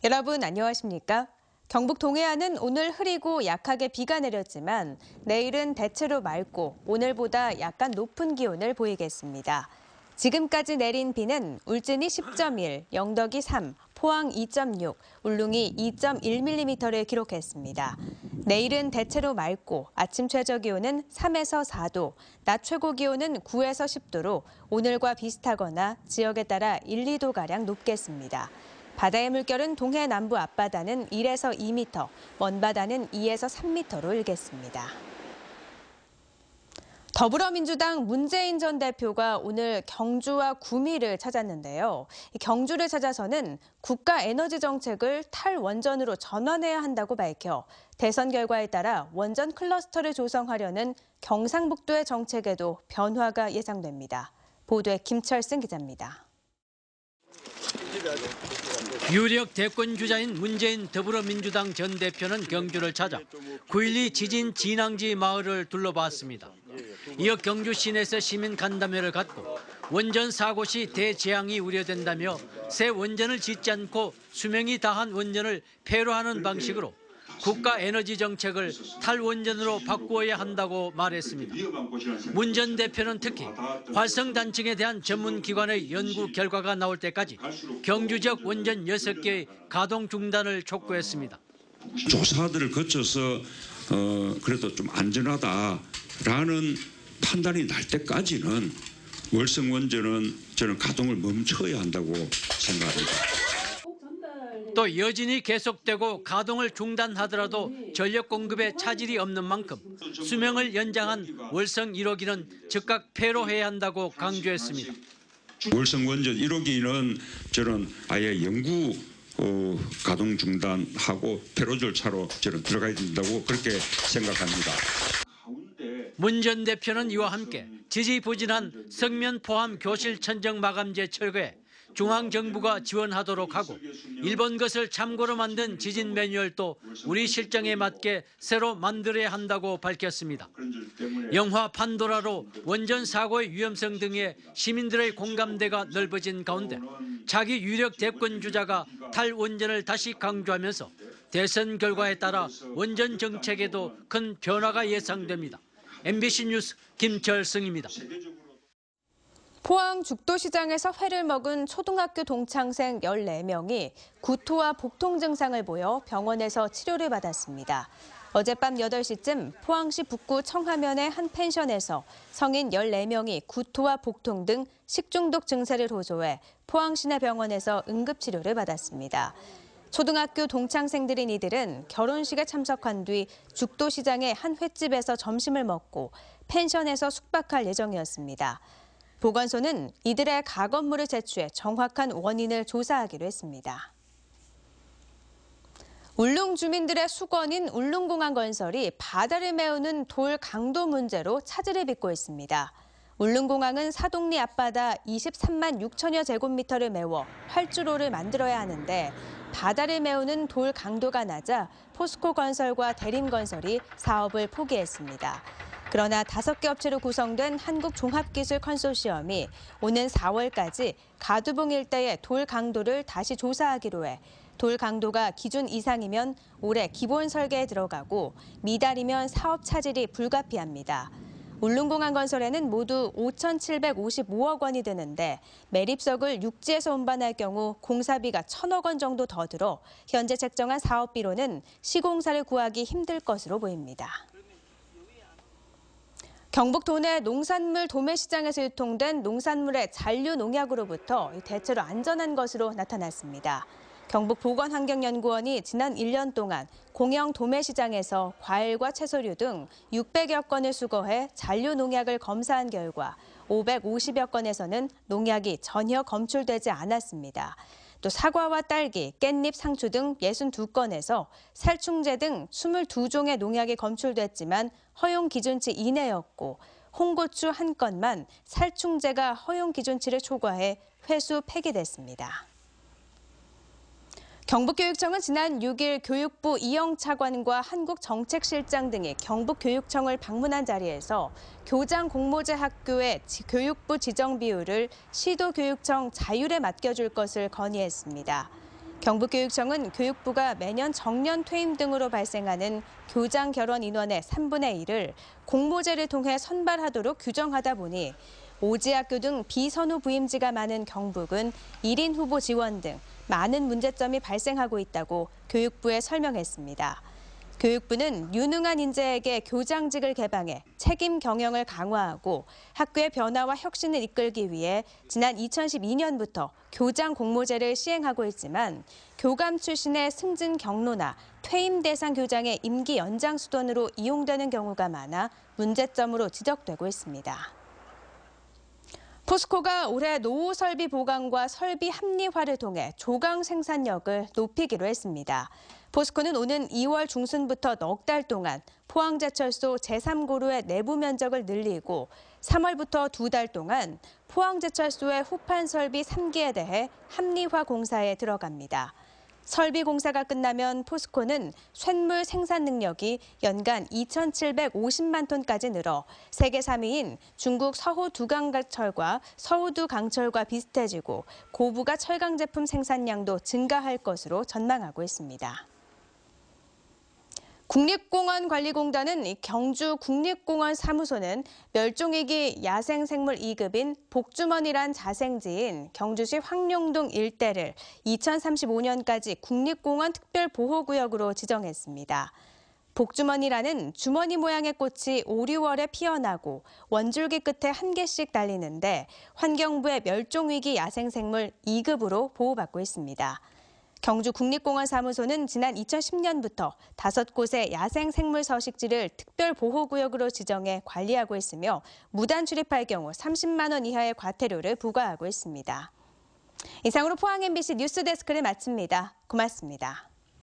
여러분 안녕하십니까? 경북 동해안은 오늘 흐리고 약하게 비가 내렸지만 내일은 대체로 맑고 오늘보다 약간 높은 기온을 보이겠습니다. 지금까지 내린 비는 울진이 10.1, 영덕이 3, 포항 2.6, 울릉이 2.1mm를 기록했습니다. 내일은 대체로 맑고 아침 최저 기온은 3에서 4도, 낮 최고 기온은 9에서 10도로 오늘과 비슷하거나 지역에 따라 1, 2도가량 높겠습니다. 바다의 물결은 동해 남부 앞바다는 1에서 2m, 먼바다는 2에서 3m로 일겠습니다. 더불어민주당 문재인 전 대표가 오늘 경주와 구미를 찾았는데요. 경주를 찾아서는 국가 에너지 정책을 탈원전으로 전환해야 한다고 밝혀 대선 결과에 따라 원전 클러스터를 조성하려는 경상북도의 정책에도 변화가 예상됩니다. 보도에 김철승 기자입니다. 유력 대권 주자인 문재인 더불어민주당 전 대표는 경주를 찾아 9.12 지진 진앙지 마을을 둘러봤습니다. 이어 경주 시내에서 시민 간담회를 갖고 원전 사고 시 대재앙이 우려된다며 새 원전을 짓지 않고 수명이 다한 원전을 폐로하는 방식으로 국가 에너지 정책을 탈원전으로 바꾸어야 한다고 말했습니다. 문 전 대표는 특히 활성단층에 대한 전문기관의 연구 결과가 나올 때까지 경주 지역 원전 6개의 가동 중단을 촉구했습니다. 조사들을 거쳐서 그래도 좀 안전하다라는 판단이 날 때까지는 월성 원전은 저는 가동을 멈춰야 한다고 생각합니다. 또 여진이 계속되고 가동을 중단하더라도 전력 공급에 차질이 없는 만큼 수명을 연장한 월성 1호기는 즉각 폐로해야 한다고 강조했습니다. 월성 원전 1호기는 저는 아예 영구 가동 중단하고 폐로 절차로 저는 들어가야 된다고 그렇게 생각합니다. 문 전 대표는 이와 함께 지지부진한 성면 포함 교실 천정 마감재 철거에 중앙정부가 지원하도록 하고 일본 것을 참고로 만든 지진 매뉴얼도 우리 실정에 맞게 새로 만들어야 한다고 밝혔습니다. 영화 판도라로 원전 사고의 위험성 등의 시민들의 공감대가 넓어진 가운데 자기 유력 대권 주자가 탈원전을 다시 강조하면서 대선 결과에 따라 원전 정책에도 큰 변화가 예상됩니다. MBC 뉴스 김철승입니다. 포항 죽도시장에서 회를 먹은 초등학교 동창생 14명이 구토와 복통 증상을 보여 병원에서 치료를 받았습니다. 어젯밤 8시쯤 포항시 북구 청하면의 한 펜션에서 성인 14명이 구토와 복통 등 식중독 증세를 호소해 포항시내병원에서 응급치료를 받았습니다. 초등학교 동창생들인 이들은 결혼식에 참석한 뒤 죽도시장의 한 횟집에서 점심을 먹고 펜션에서 숙박할 예정이었습니다. 보건소는 이들의 가건물을 제출해 정확한 원인을 조사하기로 했습니다. 울릉 주민들의 수건인 울릉공항 건설이 바다를 메우는 돌 강도 문제로 차질을 빚고 있습니다. 울릉공항은 사동리 앞바다 23만 6천여 제곱미터를 메워 활주로를 만들어야 하는데 바다를 메우는 돌 강도가 낮아 포스코 건설과 대림건설이 사업을 포기했습니다. 그러나 5개 업체로 구성된 한국종합기술 컨소시엄이 오는 4월까지 가두봉 일대의 돌 강도를 다시 조사하기로 해 돌 강도가 기준 이상이면 올해 기본 설계에 들어가고 미달이면 사업 차질이 불가피합니다. 울릉공항 건설에는 모두 5,755억 원이 드는데 매립석을 육지에서 운반할 경우 공사비가 1,000억 원 정도 더 들어 현재 책정한 사업비로는 시공사를 구하기 힘들 것으로 보입니다. 경북 도내 농산물 도매시장에서 유통된 농산물의 잔류 농약으로부터 대체로 안전한 것으로 나타났습니다. 경북보건환경연구원이 지난 1년 동안 공영 도매시장에서 과일과 채소류 등 600여 건을 수거해 잔류 농약을 검사한 결과 550여 건에서는 농약이 전혀 검출되지 않았습니다. 또 사과와 딸기, 깻잎, 상추 등 62건에서 살충제 등 22종의 농약이 검출됐지만 허용 기준치 이내였고 홍고추 1건만 살충제가 허용 기준치를 초과해 회수 폐기됐습니다. 경북교육청은 지난 6일 교육부 이영 차관과 한국정책실장 등이 경북교육청을 방문한 자리에서 교장 공모제 학교의 교육부 지정 비율을 시도교육청 자율에 맡겨줄 것을 건의했습니다. 경북교육청은 교육부가 매년 정년 퇴임 등으로 발생하는 교장 결원 인원의 3분의 1을 공모제를 통해 선발하도록 규정하다 보니 오지학교 등 비선후 부임지가 많은 경북은 1인 후보 지원 등 많은 문제점이 발생하고 있다고 교육부에 설명했습니다. 교육부는 유능한 인재에게 교장직을 개방해 책임 경영을 강화하고 학교의 변화와 혁신을 이끌기 위해 지난 2012년부터 교장 공모제를 시행하고 있지만 교감 출신의 승진 경로나 퇴임 대상 교장의 임기 연장 수단으로 이용되는 경우가 많아 문제점으로 지적되고 있습니다. 포스코가 올해 노후 설비 보강과 설비 합리화를 통해 조강 생산력을 높이기로 했습니다. 포스코는 오는 2월 중순부터 넉 달 동안 포항제철소 제3고루의 내부 면적을 늘리고 3월부터 2달 동안 포항제철소의 후판 설비 3기에 대해 합리화 공사에 들어갑니다. 설비 공사가 끝나면 포스코는 쇳물 생산 능력이 연간 2,750만 톤까지 늘어 세계 3위인 중국 서호두강철과 서호두강철과 비슷해지고 고부가 철강 제품 생산량도 증가할 것으로 전망하고 있습니다. 국립공원관리공단은 경주 국립공원 사무소는 멸종위기 야생생물 2급인 복주머니란 자생지인 경주시 황룡동 일대를 2035년까지 국립공원 특별보호구역으로 지정했습니다. 복주머니라는 주머니 모양의 꽃이 5, 6월에 피어나고 원줄기 끝에 한 개씩 달리는데 환경부의 멸종위기 야생생물 2급으로 보호받고 있습니다. 경주 국립공원 사무소는 지난 2010년부터 5곳의 야생생물 서식지를 특별보호구역으로 지정해 관리하고 있으며 무단 출입할 경우 30만 원 이하의 과태료를 부과하고 있습니다. 이상으로 포항 MBC 뉴스데스크를 마칩니다. 고맙습니다.